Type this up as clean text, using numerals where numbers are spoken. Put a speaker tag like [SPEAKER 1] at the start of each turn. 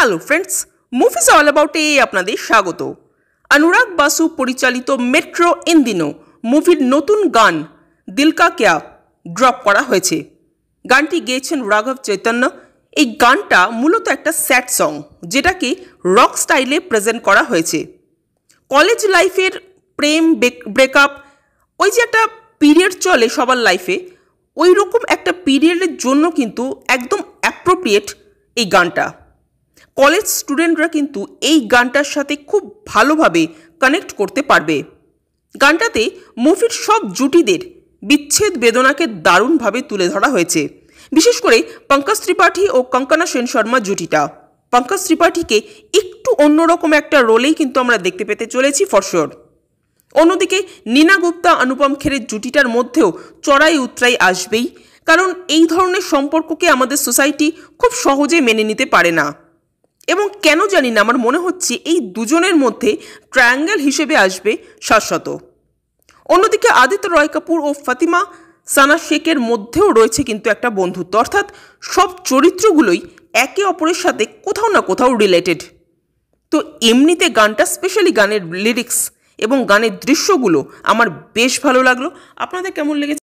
[SPEAKER 1] Hello friends, movies all about আপনাদের স্বাগত। অনুরাগ বাসু পরিচালিত মেট্রো ইন দিনো মুভির নতুন গান দিল কা ক্যা ড্রপ করা হয়েছে। গানটি গেয়েছেন রাঘব চৈতন্য। এই গানটা মূলত একটা স্যাড সং, যেটাকে রক স্টাইলে প্রেজেন্ট করা হয়েছে। কলেজ লাইফের প্রেম ব্রেকআপ, ওই যে একটা পিরিয়ড চলে সবার লাইফে, ওই রকম একটা পিরিয়ডের জন্য কিন্তু একদম অ্যাপ্রোপ্রিয়েট এই গানটা। কলেজ স্টুডেন্টরা কিন্তু এই গানটার সাথে খুব ভালোভাবে কানেক্ট করতে পারবে। গানটাতে মুভির সব জুটিদের বিচ্ছেদ বেদনাকে দারুণভাবে তুলে ধরা হয়েছে। বিশেষ করে পঙ্কজ ত্রিপাঠী ও কঙ্কনা সেন শর্মা জুটিটা। পঙ্কজ ত্রিপাঠীকে একটু অন্যরকম একটা রোলেই কিন্তু আমরা দেখতে পেতে চলেছি ফর শিওর। অন্যদিকে নীনা গুপ্তা অনুপম খেরের জুটিটার মধ্যেও চড়াই উতরাই আসবেই, কারণ এই ধরনের সম্পর্ককে আমাদের সোসাইটি খুব সহজে মেনে নিতে পারে না। এবং কেন জানি না, আমার মনে হচ্ছে এই দুজনের মধ্যে ট্রায়াঙ্গেল হিসেবে আসবে শাশ্বত। অন্যদিকে আদিত্য রয় কাপুর ও ফাতিমা সানা শেখের মধ্যেও রয়েছে কিন্তু একটা বন্ধুত্ব, অর্থাৎ সব চরিত্রগুলোই একে অপরের সাথে কোথাও না কোথাও রিলেটেড। তো এমনিতে গানটা, স্পেশালি গানের লিরিক্স এবং গানের দৃশ্যগুলো আমার বেশ ভালো লাগলো। আপনাদের কেমন লেগেছে?